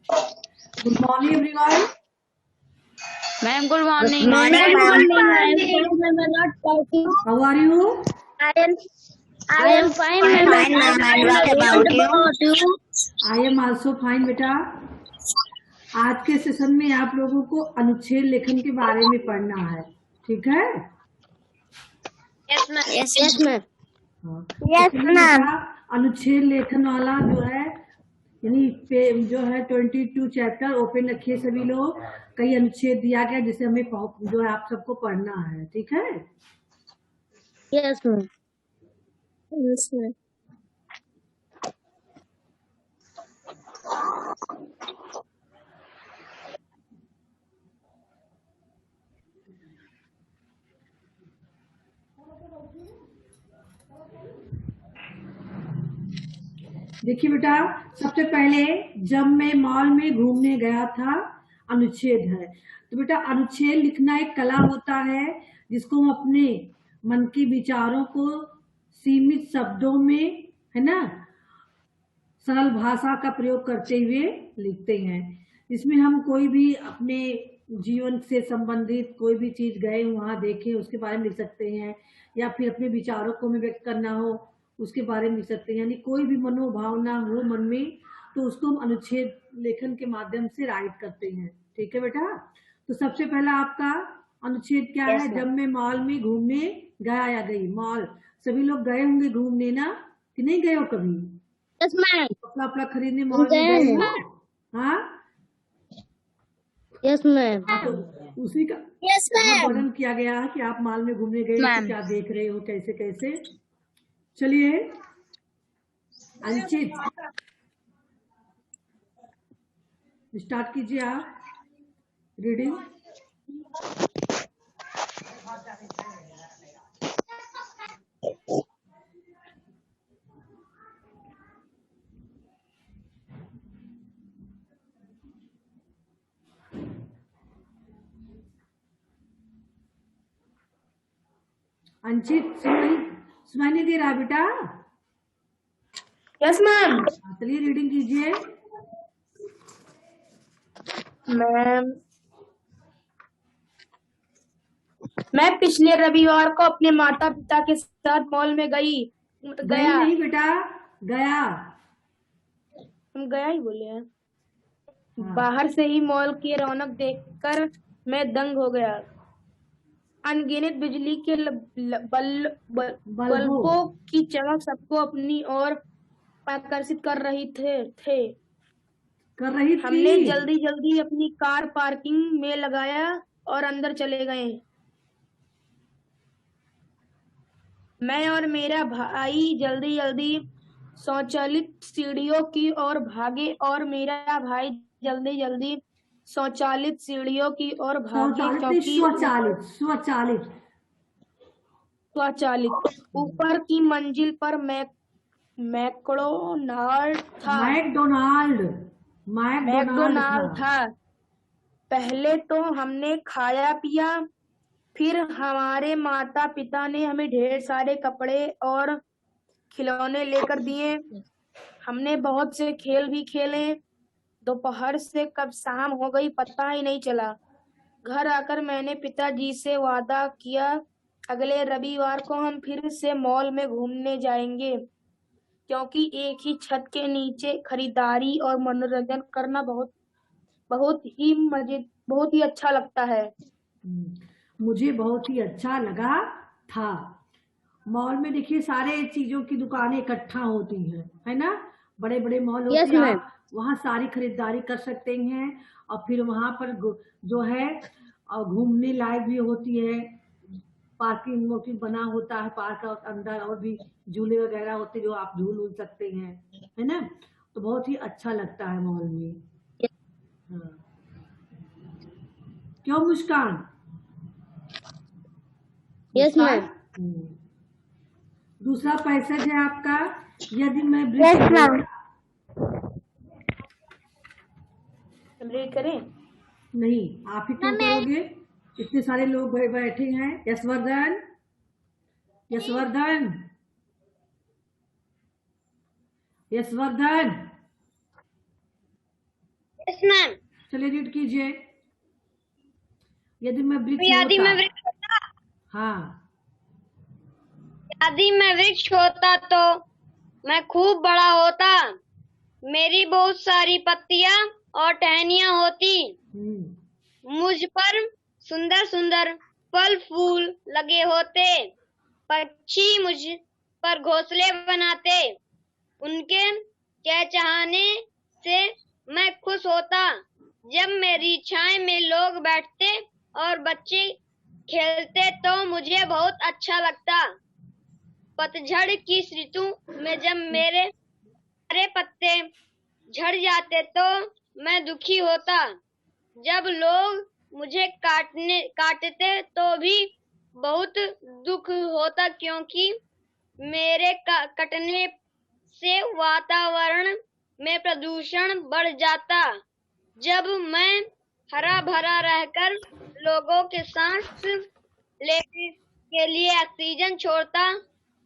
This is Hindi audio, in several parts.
Good morning, everyone. Ma'am, good morning. Good morning, ma'am. I am fine, ma'am. I'm not talking. How are you? I am fine, ma'am. Fine, ma'am. And what about you? I am also fine, बेटा। आज के सेशन में आप लोगों को अनुच्छेद लेखन के बारे में पढ़ना है, ठीक है? Yes, ma'am. Yes, ma'am. हाँ। Yes, तो चलिए ma'am. बेटा, अनुच्छेद लेखन वाला जो है यानी जो है 22 चैप्टर ओपन रखिए सभी लोग। कई अनुच्छेद दिया गया जिसे हमें जो है आप सबको पढ़ना है, ठीक है? Yes, ma'am. Yes, ma'am. देखिए बेटा, सबसे पहले जब मैं मॉल में घूमने गया था अनुच्छेद है। तो बेटा अनुच्छेद लिखना एक कला होता है जिसको हम अपने मन के विचारों को सीमित शब्दों में, है ना, सरल भाषा का प्रयोग करते हुए लिखते हैं। इसमें हम कोई भी अपने जीवन से संबंधित कोई भी चीज गए वहां देखे उसके बारे में लिख सकते हैं, या फिर अपने विचारों को हमें व्यक्त करना हो उसके बारे में लिख सकते हैं। यानी कोई भी मनोभावना हो मन में तो उसको हम अनुच्छेद लेखन के माध्यम से राइट करते हैं, ठीक है बेटा? तो सबसे पहला आपका अनुच्छेद क्या Yes, है? ma'am. जब मैं मॉल में घूमने गया या गई। मॉल सभी लोग गए होंगे घूमने ना, कि नहीं गए हो कभी? Yes, ma'am. कपड़ा अपना खरीदने मॉल में गए हो? हाँ Yes, ma'am. हाँ, तो उसी का Yes, यहाँ वर्णन किया गया है कि आप मॉल में घूमने गए तो क्या देख रहे हो, कैसे कैसे। चलिए अंचित स्टार्ट कीजिए आप रीडिंग। अंचित सुनाई नहीं दे रहा बेटा? Yes, ma'am. चलिए रीडिंग कीजिए। मैम, मैं पिछले रविवार को अपने माता पिता के साथ मॉल में गया नहीं बेटा, गया। हम गया ही बोले हैं। हाँ। बाहर से ही मॉल की रौनक देखकर मैं दंग हो गया। अनगिनत बिजली के बल्बों की चमक सबको अपनी ओर आकर्षित कर रही थे। हमने जल्दी जल्दी अपनी कार पार्किंग में लगाया और अंदर चले गए। मैं और मेरा भाई जल्दी जल्दी स्वचालित सीढ़ियों की ओर भागे और मेरा भाई जल्दी जल्दी स्वचालित सीढ़ियों की ओर भागे क्योंकि स्वचालित ऊपर की मंजिल पर मैकडोनाल्ड था। पहले तो हमने खाया पिया, फिर हमारे माता पिता ने हमें ढेर सारे कपड़े और खिलौने लेकर दिए। हमने बहुत से खेल भी खेले। दोपहर से कब शाम हो गई पता ही नहीं चला। घर आकर मैंने पिताजी से वादा किया अगले रविवार को हम फिर से मॉल में घूमने जाएंगे, क्योंकि एक ही छत के नीचे खरीदारी और मनोरंजन करना बहुत ही अच्छा लगता है। मुझे बहुत ही अच्छा लगा था। मॉल में देखिए सारे चीजों की दुकानें इकट्ठा होती हैं, है ना? बड़े बड़े मॉल होते हैं, आप वहाँ सारी खरीदारी कर सकते हैं। और फिर वहाँ पर जो है घूमने लायक भी होती है, पार्किंग वार्किंग बना होता है पार्क के अंदर, और भी झूले वगैरह होते हैं जो आप झूल सकते हैं, है ना? तो बहुत ही अच्छा लगता है मॉल में। हाँ। क्यों मुस्कान? Yes ma'am. दूसरा पैसेज है आपका, यदि मैं रीड करें? नहीं, आप ही क्यों करोगे? इतने सारे लोग बैठे हैं। Yashvardhan, Yashvardhan, Yashvardhan, yes ma'am. चलिए रीड कीजिए। यदि मैं वृक्ष यदि मैं होता। वृक्ष होता, हाँ, यदि मैं वृक्ष होता तो मैं खूब बड़ा होता। मेरी बहुत सारी पत्तियां और टहनियां होती। मुझ पर सुंदर सुंदर फल फूल लगे होते। पक्षी मुझ पर घोंसले बनाते। उनके चहचहाने से मैं खुश होता। जब मेरी छाया में लोग बैठते और बच्चे खेलते तो मुझे बहुत अच्छा लगता। पतझड़ की ऋतु में जब मेरे हरे पत्ते झड़ जाते तो मैं दुखी होता। जब लोग मुझे काटते तो भी बहुत दुख होता, क्योंकि मेरे कटने से वातावरण में प्रदूषण बढ़ जाता। जब मैं हरा भरा रहकर लोगों के सांस लेने के लिए ऑक्सीजन छोड़ता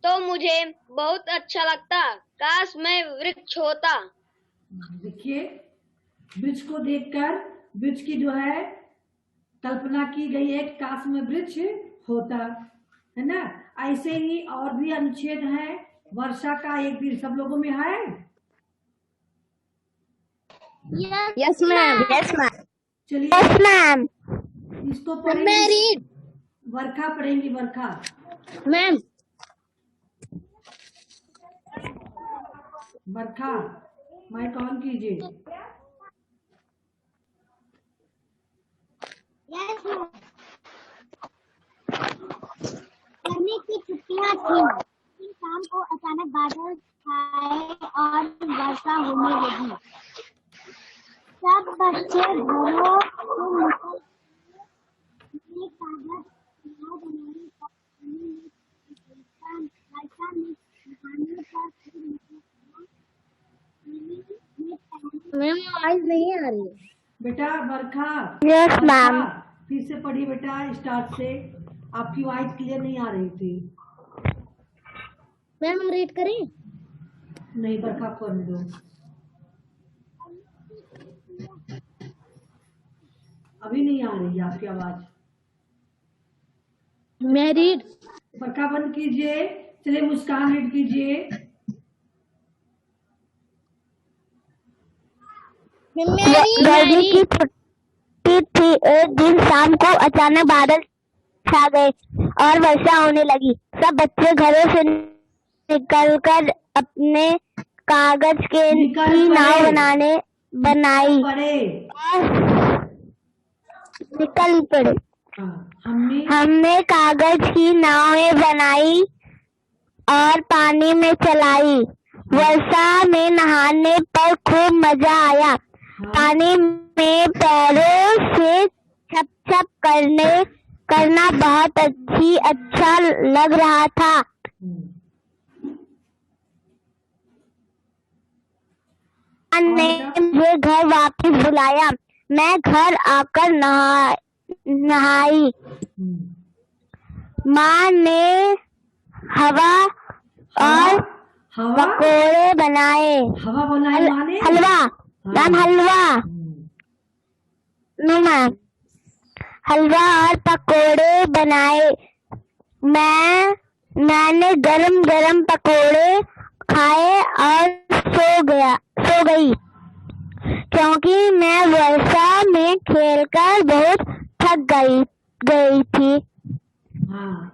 तो मुझे बहुत अच्छा लगता। काश मैं वृक्ष होता। देखिए, वृक्ष को देखकर वृक्ष की जो है कल्पना की गई है, काश में वृक्ष होता, है ना। ऐसे ही और भी अनुच्छेद है। वर्षा का एक दिन सब लोगों में है। Yes ma'am. Yes ma'am. चलिए यस मैम। इसको पढ़ेंगे। वर्षा पढ़ेंगी। वर्षा मैम। वर्षा माइक ऑन कीजिए। गर्मी की छुट्टियां थी। शाम को अचानक बादल छाए और वर्षा होने लगी। सब बच्चे घरों से निकल एक कागज नाव बनाने का वर्षा में नहाने पर मैम आवाज नहीं आ रही। बेटा वर्षा। Yes ma'am. फिर से पढ़िए बेटा, स्टार्ट से। आपकी वॉइस क्लियर नहीं आ रही थी। मैम हम रीड करें? नहीं, वर्षा पढ़ दो। अभी नहीं आ रही है आपकी आवाज। मैं रीड। वर्षा बंद कीजिए। चलिए मुस्कान रीड कीजिए। गर्मी की छुट्टी थी। एक दिन शाम को अचानक बादल छा गए और वर्षा होने लगी। सब बच्चे घरों से निकलकर अपने कागज की नाव बनाई। निकल पड़े। हमने कागज की नावें बनाई और पानी में चलाई। वर्षा में नहाने पर खूब मजा आया। पानी में पैरों से छप छप करना बहुत अच्छा लग रहा था। ने मुझे घर वापस बुलाया। मैं घर आकर नहाई। माँ ने हवा और पकोड़े बनाए। हलवा मैम। हलवा और पकोड़े बनाए। मैंने गरम गरम पकोड़े खाए और सो गई, क्योंकि मैं वर्षा में खेलकर बहुत थक गई थी। हाँ,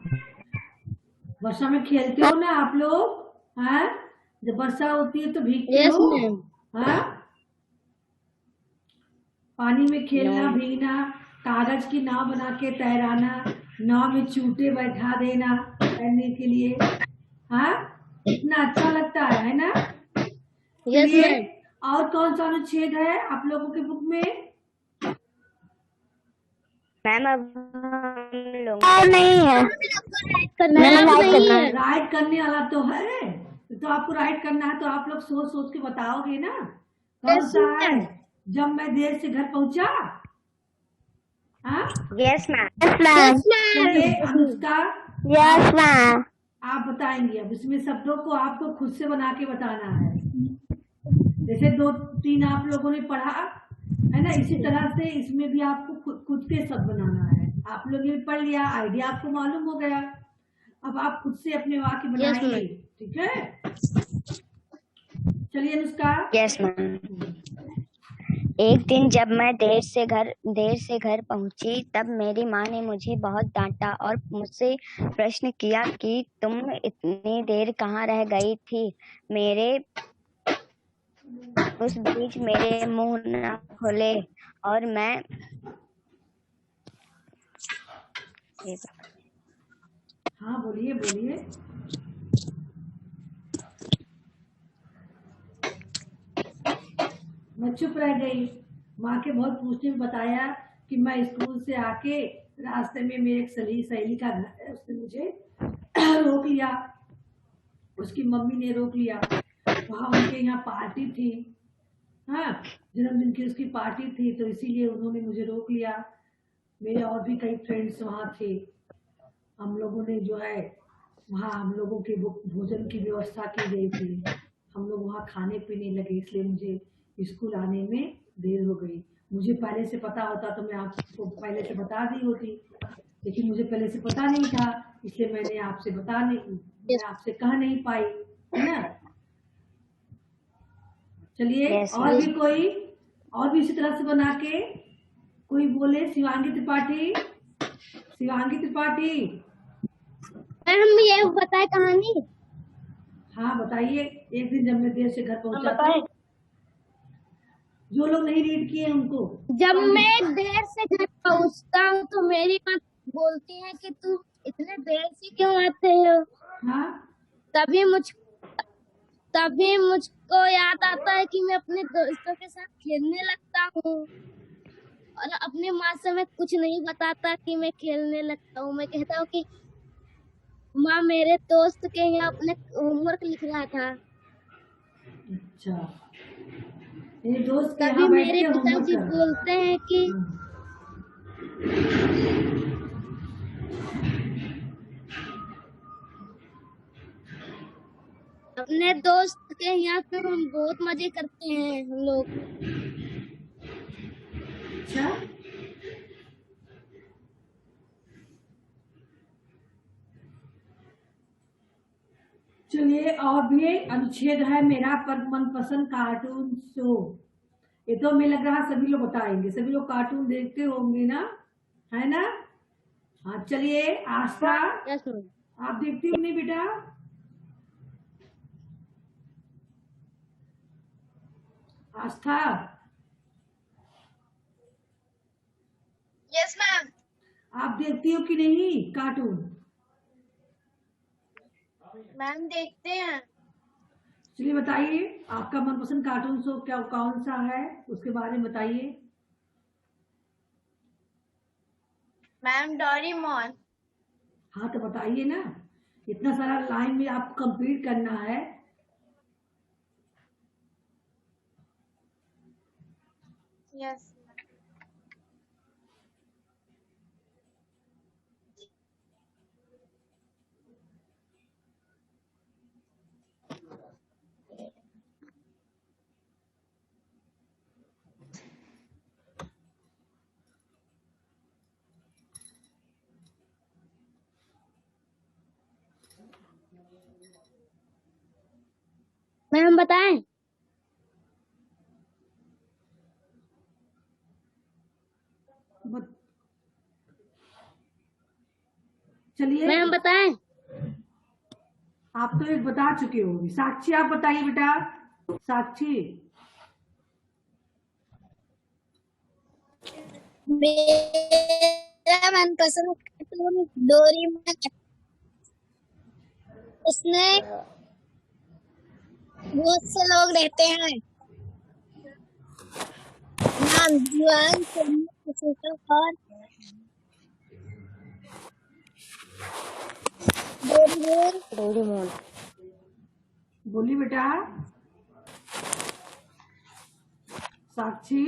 वर्षा में खेलते हो ना आप लोग? हाँ, जब वर्षा होती है तो भीगते हो? हाँ, पानी में खेलना, भीगना, कागज की नाव बना के तैराना, नाव में चूटे बैठा देना तैरने के लिए। हाँ, इतना अच्छा लगता है ना? यस। और कौन सा अनुच्छेद है आप लोगों के बुक में? मैम अब नहीं है। राइट करने वाला तो है, तो आपको राइट करना है तो आप लोग सोच सोच के बताओगे ना। कौन सा है? जब मैं देर से घर पहुंचा। Yes ma'am. Anushka. Yes ma'am. आप बताएंगे। अब इसमें शब्दों को आपको खुद से बना के बताना है। जैसे 2-3 आप लोगों ने पढ़ा है है ना। इसी तरह से इसमें भी आपको खुद के शब्द बनाना है। आप लोग ये पढ़ लिया, आइडिया आपको मालूम हो गया। अब आप खुद से अपने वाक्य बनाइए, ठीक है। चलिए अनुष्का। Yes ma'am. एक दिन जब मैं देर से घर पहुंची तब मेरी माँ ने मुझे बहुत डांटा और मुझसे प्रश्न किया कि तुम इतनी देर कहाँ रह गई थी। उस बीच मेरे मुंह न खुले और मैं हाँ बोलिए बोलिए। मैं चुप रह गई। माँ के बहुत पूछने में बताया कि मैं स्कूल से आके रास्ते में मेरे एक सहेली का घर है, उसने मुझे रोक लिया। उसकी मम्मी ने रोक लिया। वहाँ उनके यहाँ पार्टी थी, हाँ जन्मदिन की उसकी पार्टी थी, तो इसीलिए उन्होंने मुझे रोक लिया। मेरे और भी कई फ्रेंड्स वहाँ थे। हम लोगों ने जो है वहाँ हम लोगों के भोजन की व्यवस्था की गई थी। हम लोग वहाँ खाने पीने लगे, इसलिए मुझे स्कूल आने में देर हो गई। मुझे पहले से पता होता तो मैं आपको पहले से बता दी होती, लेकिन मुझे पहले से पता नहीं था, इसलिए मैं आपसे कह नहीं पाई, है ना। चलिए और भी कोई और भी इसी तरह से बना के कोई बोले। शिवांगी त्रिपाठी। मैम ये बताए कहानी। हाँ बताइए। एक दिन जब मैं देर से घर पहुंचा तो जो लोग नहीं रीड किए उनको। जब मैं देर से घर पहुंचता हूँ तो मेरी माँ बोलती है कि तू इतने देर से क्यों आते हो। हाँ तभी मुझको याद आता है कि मैं अपने दोस्तों के साथ खेलने लगता हूँ और अपनी माँ से मैं कुछ नहीं बताता कि मैं खेलने लगता हूँ। मैं कहता हूँ कि माँ मेरे दोस्त के यहाँ अपने होमवर्क लिख रहा था। अच्छा, मेरे दोस्त के तभी यहाँ बैठ मेरे के होमवर्क पिताजी कर रहा बोलते हैं कि अपने दोस्त के यहाँ पे हम बहुत मजे करते हैं हम लोग। अच्छा चलिए और भी अनुच्छेद है मेरा मनपसंद कार्टून शो। ये तो हमें लग रहा सभी लोग बताएंगे, सभी लोग कार्टून देखते होंगे ना, है ना। हाँ चलिए आस्था, आप देखती हो नहीं बेटा? आस्था यस मैम। आप देखती हो कि नहीं कार्टून? मैम देखते हैं। चलिए बताइए आपका मनपसंद कार्टून शो क्या कौन सा है, उसके बारे में बताइए। Ma'am Doraemon. हाँ तो बताइए ना, इतना सारा लाइन में आपको कंप्लीट करना है। यस मैम बताएं। चलिए मैम बताएं। आप तो एक बता चुके होंगे। साक्षी आप बताइए बेटा। साक्षी मेरा मनपसंद कार्टून डोरेमोन। इसमें बहुत से लोग रहते हैं। नाम जुआन, और डोरेमोन। बोली बेटा साक्षी।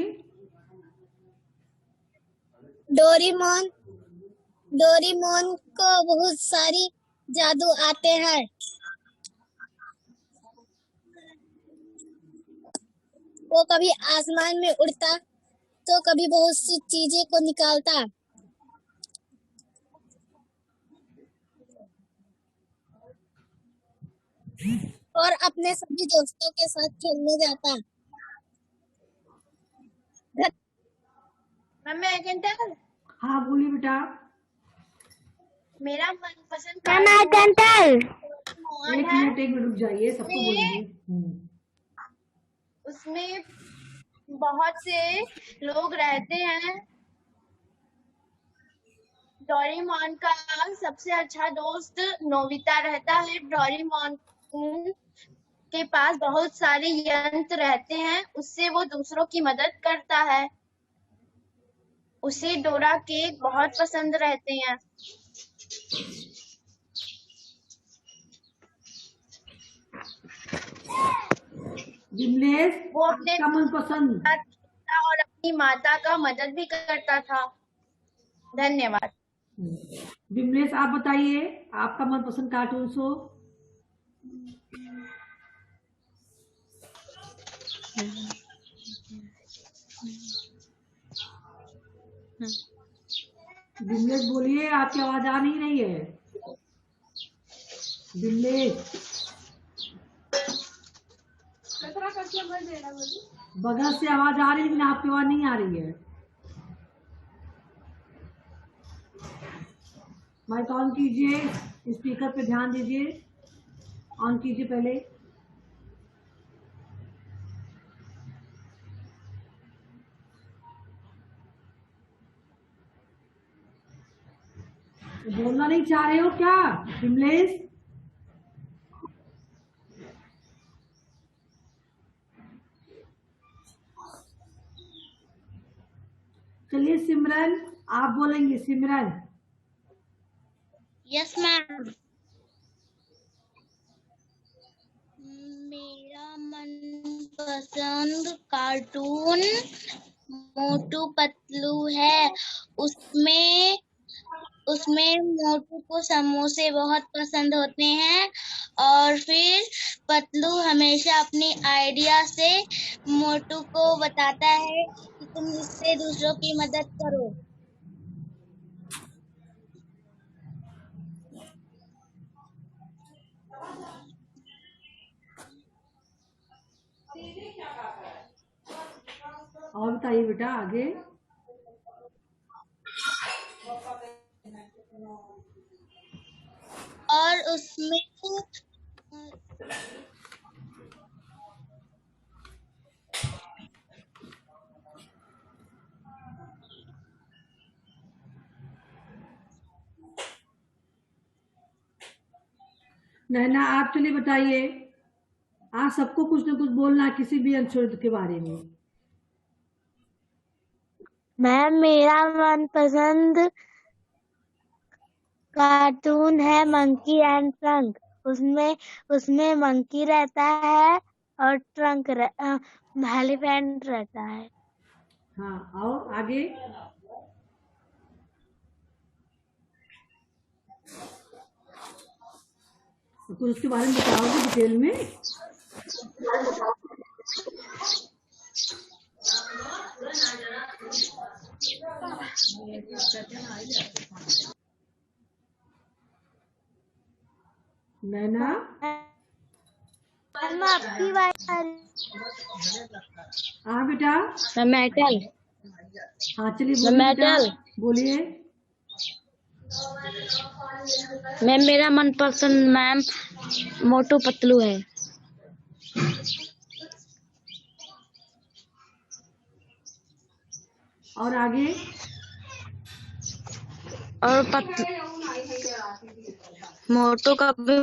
डोरेमोन को बहुत सारी जादू आते हैं। वो कभी आसमान में उड़ता तो कभी बहुत सी चीजें को निकालता और अपने सभी दोस्तों के साथ खेलने जाता। मैं कंटल हाँ बोलिए बेटा। मेरा मनपसंद मैम आई कैन टेल। एक मिनट रुक जाइए, सबको बोलेंगे। उसमें बहुत से लोग रहते हैं। डोरेमोन का सबसे अच्छा दोस्त नोबिता रहता है। डोरेमोन के पास बहुत सारे यंत्र रहते हैं, उससे वो दूसरों की मदद करता है। उसे डोरा केक बहुत पसंद रहते हैं। विमलेश, वो अपने आपका मनपसंद। पिता और अपनी माता का मदद भी करता था। धन्यवाद। विमलेश आप बताइए आपका मनपसंद कार्टून शो। विमलेश बोलिए, आपकी आवाज आ नहीं रही है। विमलेश बगल से आवाज आ रही है लेकिन आपकी आवाज नहीं आ रही है। माइक ऑन कीजिए, स्पीकर पे ध्यान दीजिए, ऑन कीजिए पहले। बोलना नहीं चाह रहे हो क्या विमलेश? चलिए सिमरन आप बोलेंगे। सिमरन। Yes ma'am. मेरा मनपसंद कार्टून मोटू पतलू है। उसमें मोटू को समोसे बहुत पसंद होते हैं और फिर पतलू हमेशा अपनी आइडिया से मोटू को बताता है कि तुम इससे दूसरों की मदद करो। और बताइए बेटा आगे। और उसमें नैना आप चलिए बताइए। आप सबको कुछ न कुछ बोलना है किसी भी अंशुल के बारे में। मैम मेरा मनपसंद कार्टून है मंकी एंड ट्रंक। उसमें मंकी रहता है और ट्रंक एलिफेंट रहता है। हाँ और आगे। कुछ उसके बारे में बताओगे डिटेल में? नैना आपकी बात आ रही। हाँ बेटा। मेटल। हाँ चलिए बोलिए बेटा, बोलिए। मैम मेरा मनपसंद मैम मोटू पतलू है। और आगे। और मोटू का भी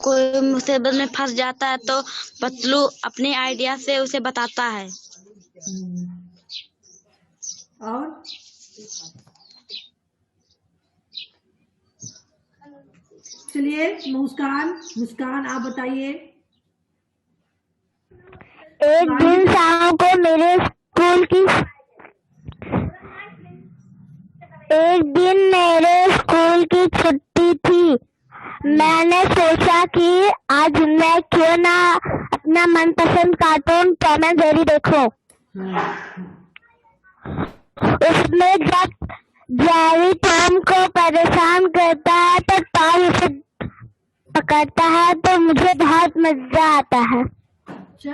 कोई मुसीबत में फंस जाता है तो पतलू अपने आइडिया से उसे बताता है। और चलिए मुस्कान आप बताइए। एक दिन शाम को मेरे स्कूल की छुट्टी थी। मैंने सोचा कि आज मैं क्यों ना अपना मनपसंद कार्टून टॉम एंड जेरी देखूं। उसमें जब जेरी टॉम को परेशान करता है तो टॉम उसे पकड़ता है तो मुझे बहुत मजा आता है। अच्छा,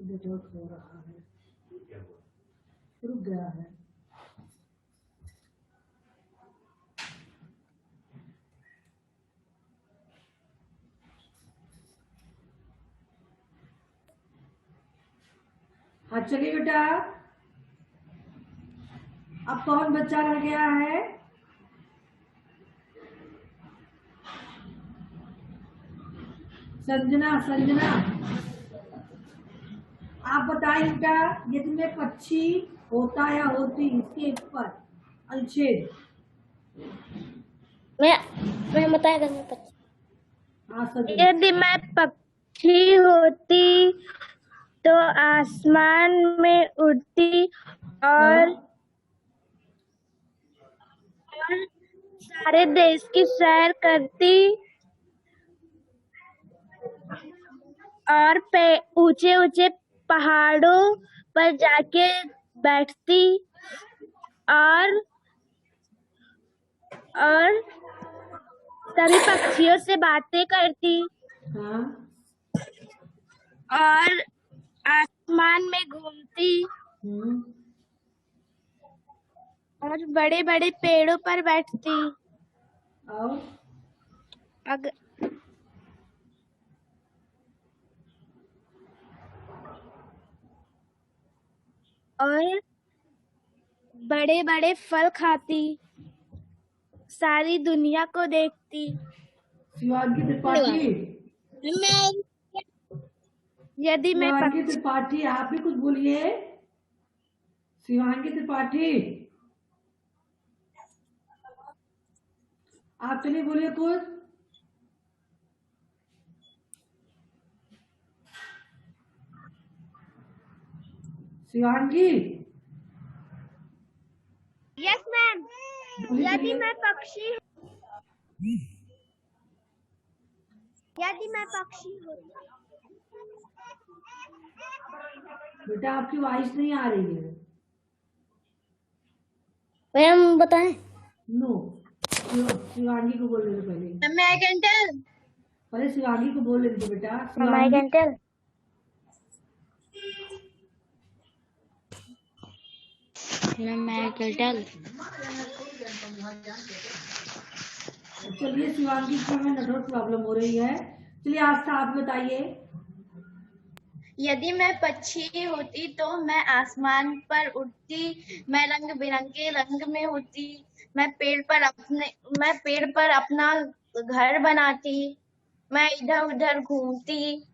नेटवर्क हो रहा है, रुक गया है। हाँ चलिए बेटा, अब कौन बच्चा रह गया है? संजना, संजना आप बताइए बेटा, यदि में पक्षी होता या होती, इसके ऊपर अनुच्छेद। मैं बताएगा हाँ संजना। यदि मैं पक्षी होती तो आसमान में उड़ती और सारे देश की सैर करती और ऊंचे ऊंचे पहाड़ों पर जाके बैठती और सभी पक्षियों से बातें करती हाँ और आसमान में घूमती और बड़े बड़े पेड़ों पर बैठती और बड़े बड़े फल खाती, सारी दुनिया को देखती। शिवांगी त्रिपाठी, यदि मैं शिवांगी त्रिपाठी आप भी कुछ बोलिए। शिवांगी त्रिपाठी आप चलिए बोलिए कुछ। शिवांगी। Yes ma'am. यदि मैं पक्षी होती। बेटा आपकी वॉइस नहीं आ रही है। मैम बताएं। नो, शिवांगी को बोल रहे थे पहले। मैं कैन टेल। पहले शिवांगी को बोल रहे थे बेटा। I can tell. चलिए शिवांगी को हमें नेटवर्क प्रॉब्लम हो रही है। चलिए आज आप बताइए। यदि मैं पक्षी होती तो मैं आसमान पर उड़ती, मैं रंग बिरंगे रंग में होती, मैं पेड़ पर अपना घर बनाती, मैं इधर उधर घूमती,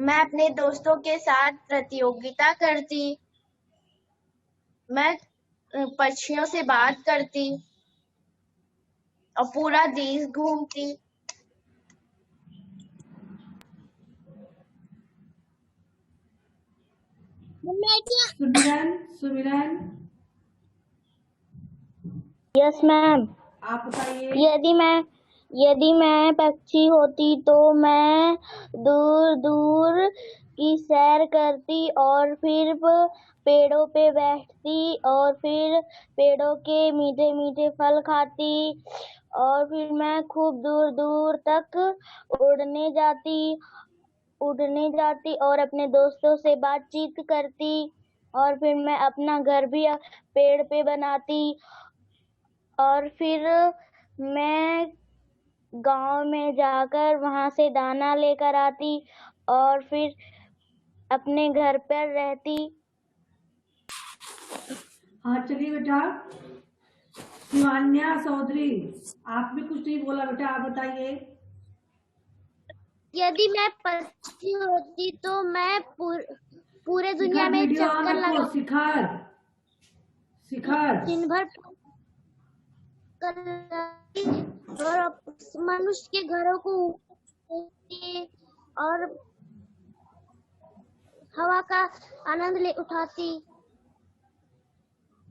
मैं अपने दोस्तों के साथ प्रतियोगिता करती, मैं पक्षियों से बात करती और पूरा देश घूमती। सुमिरन, सुमिरन यस मैम। आप बताइए। यदि मैं पक्षी होती तो मैं दूर दूर की सैर करती और फिर पेड़ों पे बैठती और फिर पेड़ों के मीठे मीठे फल खाती और फिर मैं खूब दूर दूर तक उड़ने जाती और अपने दोस्तों से बातचीत करती और फिर मैं अपना घर भी पेड़ पे बनाती और फिर मैं गांव में जाकर वहां से दाना लेकर आती और फिर अपने घर पर रहती। हाँ चलिए बेटा। शिवान्या चौधरी आप भी कुछ नहीं बोला बेटा, आप बताइए। यदि मैं पक्षी होती तो मैं पूरे दुनिया में चक्कर लगा शिखर दिन भर और मनुष्य के घरों को और हवा का आनंद ले उठाती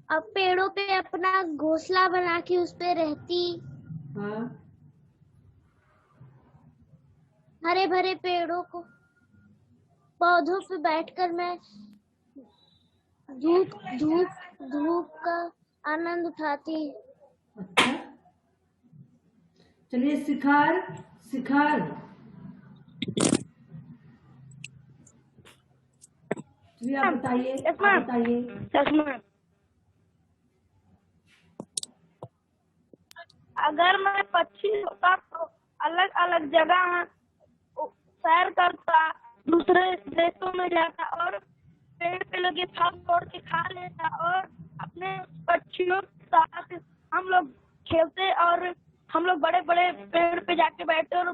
और पेड़ों पे अपना घोंसला बना के उस पे रहती। हाँ हरे भरे पेड़ों को पौधों पे बैठकर मैं धूप धूप धूप का आनंद उठाती। अच्छा, चलिए शिखर, शिखर चलिए आप बताइए, आप बताइए। अगर मैं पक्षी होता तो अलग अलग जगह सैर करता, दूसरे देशों में जाता और पेड़ पे लगे फल तोड़ के खा लेता और अपने पक्षियों के साथ हम लोग खेलते और हम लोग बड़े बड़े पेड़ पे जाके बैठते और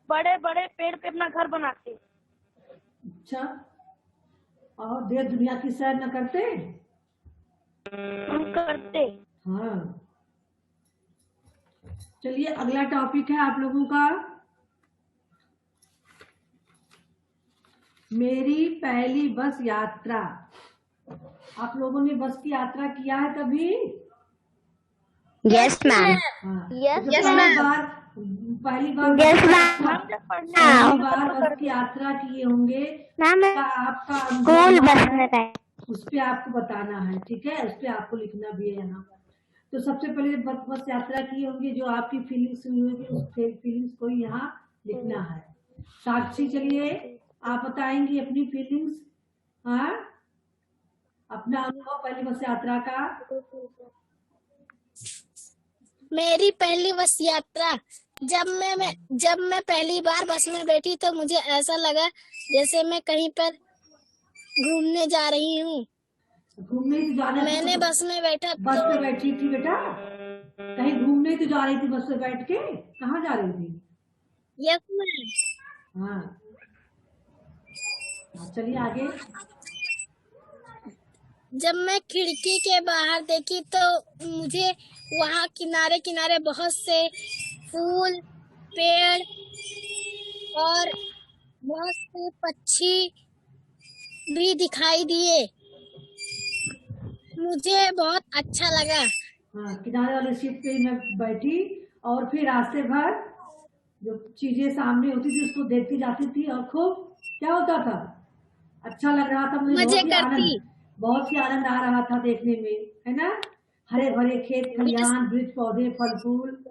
बड़े बड़े पेड़ पे अपना घर बनाते। अच्छा, और देश दुनिया की सैर न करते? हम करते। हाँ, चलिए अगला टॉपिक है आप लोगों का, मेरी पहली बस यात्रा। आप लोगों ने बस की यात्रा किया है कभी? Yes ma'am. हाँ, Yes, तो yes, पहली बार बस की यात्रा किए होंगे, मैम आपका स्कूल बस अनुभव में है, बैठ उस पे आपको बताना है, ठीक है? उस पे आपको लिखना भी है यहाँ। तो सबसे पहले बस यात्रा की होंगी, जो आपकी फीलिंग्स हुई होगी उस फीलिंग्स को यहाँ लिखना है। साक्षी चलिए आप बताएंगी अपनी फीलिंग्स, हाँ, अपना अनुभव पहली बस यात्रा का। मेरी पहली बस यात्रा, जब मैं पहली बार बस में बैठी तो मुझे ऐसा लगा जैसे मैं कहीं पर घूमने जा रही हूँ। घूमने तो जा रही थी? मैंने बस में बैठा, बस में बैठी थी बेटा? कहीं घूमने तो जा रही थी बस में बैठ के? कहाँ जा रही थी? Yes ma'am. हाँ, चलिए आगे। जब मैं खिड़की के बाहर देखी तो मुझे वहाँ किनारे किनारे बहुत से फूल, पेड़ और बहुत से पक्षी भी दिखाई दिए। मुझे बहुत अच्छा लगा। हाँ, किनारे वाली सीट पे मैं बैठी और फिर रास्ते भर जो चीजें सामने होती थी उसको देखती जाती थी और खूब क्या होता था, अच्छा लग रहा था मुझे, मजे करती। बहुत ही आनंद आ रहा था देखने में, है ना? हरे भरे खेत खलिहान, वृक्ष पौधे, फल फूल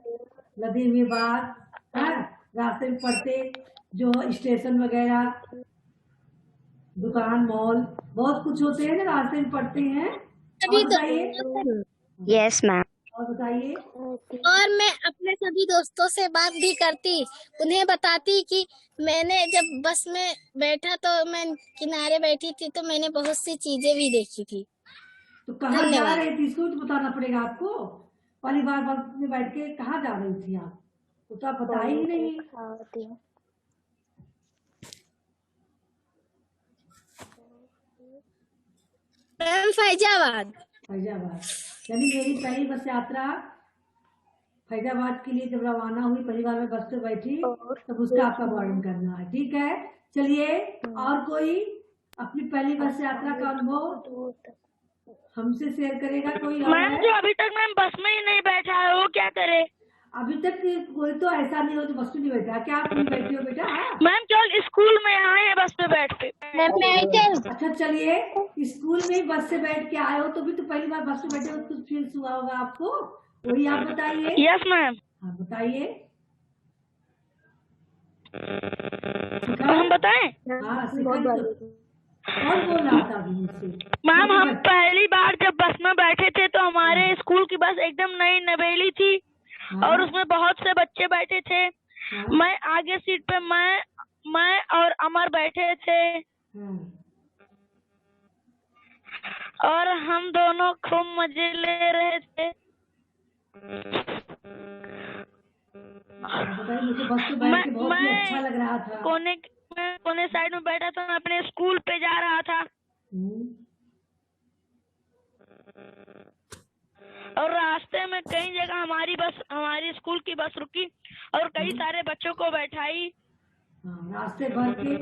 लदे हुए बाग, हाँ, रास्ते में पड़ते जो स्टेशन वगैरह, दुकान, मॉल, बहुत कुछ होते हैं ना रास्ते में पड़ते हैं। और बताइए। Yes ma'am. और बताइए। और मैं अपने सभी दोस्तों से बात भी करती, उन्हें बताती कि मैंने जब बस में बैठा तो मैं किनारे बैठी थी तो मैंने बहुत सी चीजें भी देखी थी। तो कहाँ जा रही थी इसको तो बताना पड़ेगा आपको। पहली बार बस में बैठ के कहाँ जा रही थी आप, तो आप बताए ही नहीं। मैम फैजाबाद। फैजाबाद, यानी मेरी पहली बस यात्रा फैजाबाद के लिए जब रवाना हुई, पहली बार मैं बस पे बैठी, तब उसका आपका वर्णन करना है, ठीक है? चलिए, और कोई अपनी पहली बस यात्रा का अनुभव हमसे शेयर करेगा कोई? मैम जो अभी तक मैम बस में ही नहीं बैठा है वो क्या करे? अभी तक कोई तो ऐसा नहीं हो जो बस में नहीं बैठा। क्या आप नहीं बैठे हो बेटा? मैम केवल स्कूल में आए हैं बस पे बैठ के। अच्छा, चलिए स्कूल में ही बस से बैठ के आए हो तो भी तो पहली बार बस में बैठे हो, कुछ फील हुआ होगा आपको, वही आप बताइए। Yes ma'am. हाँ बताइए। हम बताएं? हाँ, कौन बोल रहा था अभी मुझसे? मैम हम पहली बार जब बस में बैठे थे तो हमारे स्कूल की बस एकदम नई नवेली थी और उसमें बहुत से बच्चे बैठे थे। मैं आगे सीट पे मैं और अमर बैठे थे और हम दोनों खूब मजे ले रहे थे। मुझे बस पे बैठ के बहुत ही अच्छा लग रहा था। कोने साइड में बैठा था, मैं अपने स्कूल पे जा रहा था और रास्ते में कई जगह हमारी स्कूल की बस रुकी और कई सारे बच्चों को बैठाई। रास्ते भर के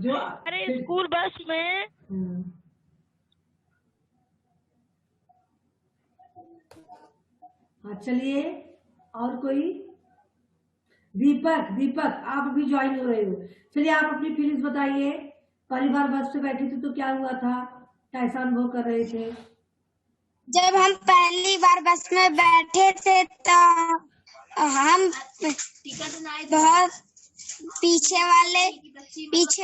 जो हमारे स्कूल बस में हाँ, चलिए और कोई? दीपक, दीपक आप अभी ज्वाइन हो रहे हो। चलिए आप अपनी फीलिंग्स बताइए। पहली बार बस पे बैठे थे तो क्या हुआ था, कैसा अनुभव कर रहे थे? जब हम पहली बार बस में बैठे थे तो हम बहुत पीछे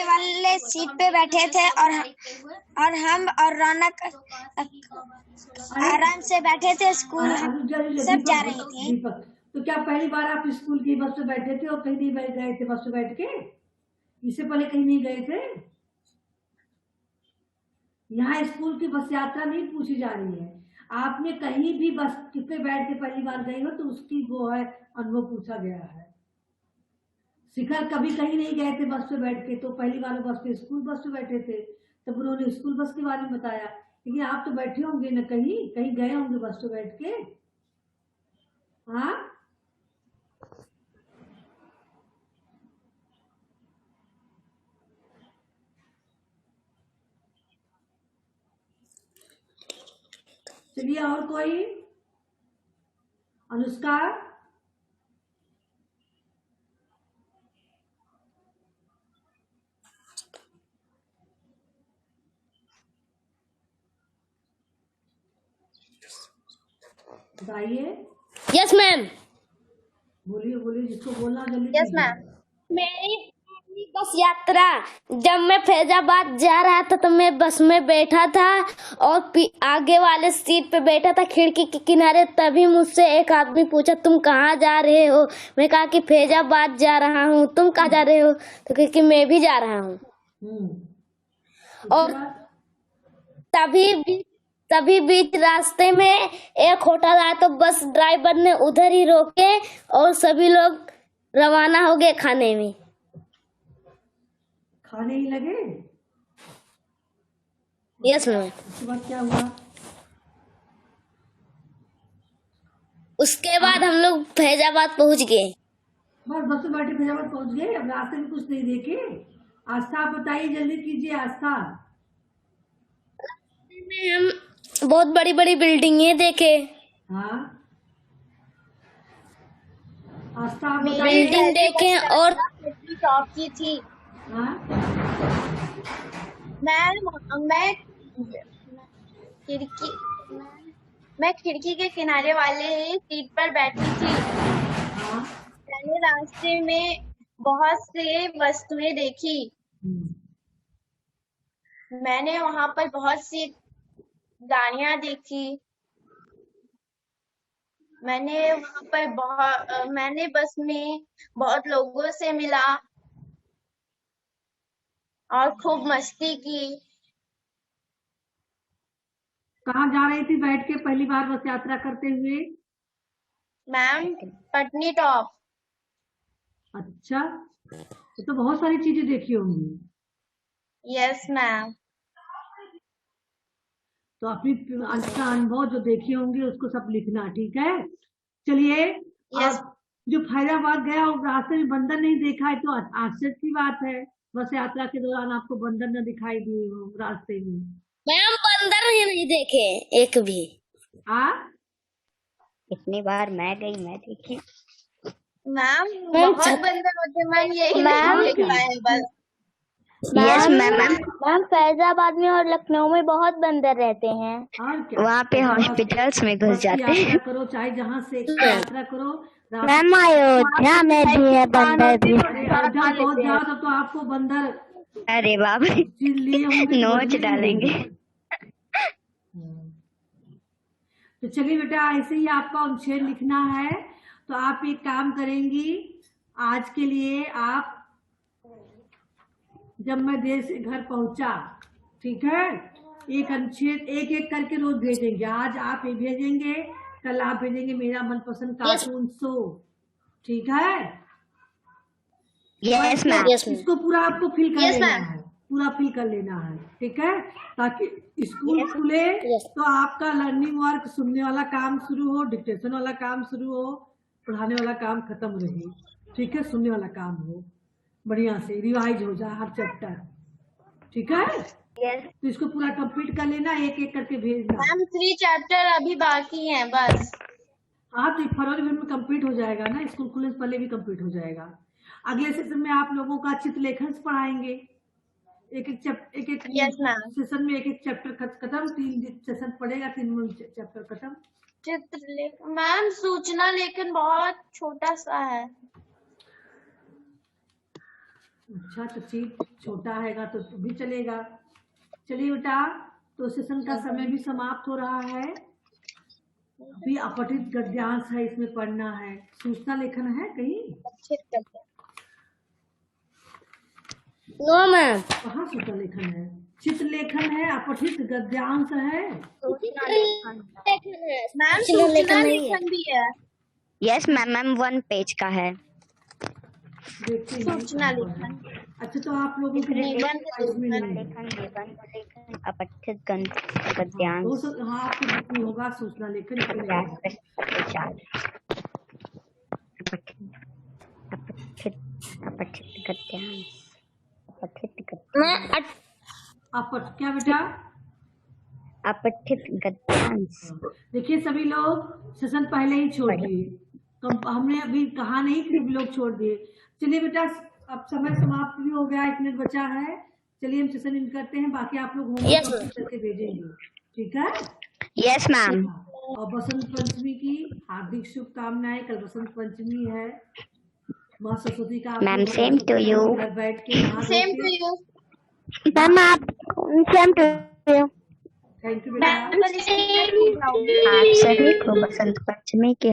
वाले सीट पे बैठे थे और हम और रौनक आराम से बैठे थे। स्कूल सब जा रहे थे। दीपक, तो क्या पहली बार आप स्कूल की बस में बैठे थे और कहीं नहीं बैठ गए थे बस में बैठ के? इससे पहले कहीं नहीं गए थे? यहाँ स्कूल की बस यात्रा नहीं पूछी जा रही है। आपने कहीं भी बस पे बैठ के पहली बार गए हो तो उसकी वो है अनुभव पूछा गया है। शिखर कभी कहीं नहीं गए थे बस पे बैठ के, तो पहली बार बस पे स्कूल बस पे बैठे थे, तब उन्होंने स्कूल बस के बारे में बताया। लेकिन आप तो बैठे होंगे ना, कहीं कहीं गए होंगे बस पे बैठ के? हाँ, चलिए और कोई? अनुष्का, बताइए। Yes ma'am. बोलिए बोलिए, जिसको बोलना जल्दी। Yes ma'am. मेरी पहली बस यात्रा, जब मैं फैजाबाद जा रहा था तो मैं बस में बैठा था और आगे वाले सीट पे बैठा था खिड़की के किनारे। तभी मुझसे एक आदमी पूछा तुम कहाँ जा रहे हो? मैं कहा कि फैजाबाद जा रहा हूँ। तुम कहाँ जा रहे हो? तो क्योंकि मैं भी जा रहा हूँ। और तभी बीच रास्ते में एक होटल आया तो बस ड्राइवर ने उधर ही रोके और सभी लोग रवाना हो गए खाने में। खाने ही लगे? Yes ma'am. उसके बाद क्या हुआ? उसके बाद हम लोग फैजाबाद पहुंच गए। बस बस में बैठे फैजाबाद पहुंच गए? अब रास्ते में कुछ नहीं देखे? आस्था आप बताइए, जल्दी कीजिए आस्था। हम बहुत बड़ी बड़ी बिल्डिंगें देखे। हाँ, आस्था आप बताइए। बिल्डिंग देखे और टॉप की थी। हाँ, मैं खिड़की के किनारे वाले सीट पर बैठी थी। हाँ, मैंने रास्ते में बहुत से वस्तुएं देखी। मैंने वहां पर बहुत सी गाड़ियां देखी। मैंने बस में बहुत लोगों से मिला और खूब मस्ती की। कहाँ जा रही थी बैठ के पहली बार बस यात्रा करते हुए? Ma'am, Patni top. अच्छा, तो बहुत सारी चीजें देखी होंगी। Yes ma'am. तो अपनी अच्छा अनुभव जो देखे होंगे उसको सब लिखना, ठीक है? चलिए। Yes. अब जो फैजाबाद गया और रास्ते में बंदर नहीं देखा है तो आश्चर्य की बात है। बस यात्रा के दौरान आपको बंदर न दिखाई दिए हो रास्ते में? मैम बंदर ही नहीं देखे एक भी। इतनी बार मैं गई, मैं देखी। मैम बहुत बंदर होते, मैम यही नहीं देखा है बस। यस मैम, फैजाबाद में और लखनऊ में बहुत बंदर रहते हैं। वहाँ पे हॉस्पिटल्स में घुस जाते हैं। यात्रा करो चाहे जहाँ से यात्रा करो। मैम अयोध्या में भी है बंदर भी। अयोध्या पहुँच जाओ तो आपको बंदर, अरे बाप रे, लिए होंगे नोच डालेंगे। तो चलिए बेटा, ऐसे ही आपका अनुच्छेद लिखना है। तो आप एक काम करेंगी, आज के लिए आप, जब मैं देर से घर पहुंचा, ठीक है, एक अनुच्छेद एक एक करके रोज भेजेंगे। आज आप ये भेजेंगे, कल आप भेजेंगे मेरा मनपसंद कार्टून शो, ठीक है? Yes ma'am. इसको पूरा आपको फिल कर लेना है, पूरा फिल कर लेना है, ठीक है? ताकि स्कूल खुले तो आपका लर्निंग वर्क, सुनने वाला काम शुरू हो, डिक्टेशन वाला काम शुरू हो, पढ़ाने वाला काम खत्म रहे, ठीक है? सुनने वाला काम हो, बढ़िया से रिवाइज हो जाए हर चैप्टर, ठीक है? तो इसको पूरा कंप्लीट कर लेना, एक एक करके भेजना। मैम 3 चैप्टर अभी बाकी हैं बस। हाँ, तो फरवरी में कंप्लीट हो जाएगा ना, स्कूल खुलने से पहले भी कंप्लीट हो जाएगा। अगले सेशन में आप लोगों का चित्रलेखन पढ़ाएंगे, एक यस मैम। सेशन में एक चैप्टर खत्म, 3 सेशन पड़ेगा, 3 चैप्टर खत्म। चित्रलेखन मैम, सूचना लेखन बहुत छोटा सा है। अच्छा, तो चीज छोटा हैगा तो भी चलेगा। चलिए बेटा, तो सेशन का समय भी समाप्त हो रहा है। अभी अपठित गद्यांश है, इसमें पढ़ना है। सूचना लेखन है कहीं? No ma'am. कहाँ सूचना लेखन है? चित्रलेखन है, अपठित गद्यांश है। मैम सूचना लेखन भी है। यस मैम 1 पेज का है। सूचना लेखन। अच्छा, तो आप लोगों की अपठित गद्यांश। हाँ, आपको बुक में होगा सूचना लेखन। अपठित गद्यांश। क्या बेटा? अपठित गद्यांश। देखिए सभी लोग सेशन पहले ही छोड़ दिए, तो हमने अभी कहा नहीं कि सभी लोग छोड़ दिए। चलिए बेटा, अब समय समाप्त भी हो गया, 1 मिनट बचा है। चलिए हम सेशन इन करते हैं, बाकी आप लोग होमवर्क करके भेजेंगे, ठीक है? Yes ma'am. और बसंत पंचमी की हार्दिक शुभकामनाएं। कल बसंत पंचमी है, माँ सरस्वती का मैम सेम टू यू। घर बैठ के सेम टू यू मैम, आप same to you. Thank you बेटा। आप सभी को बसंत पंचमी के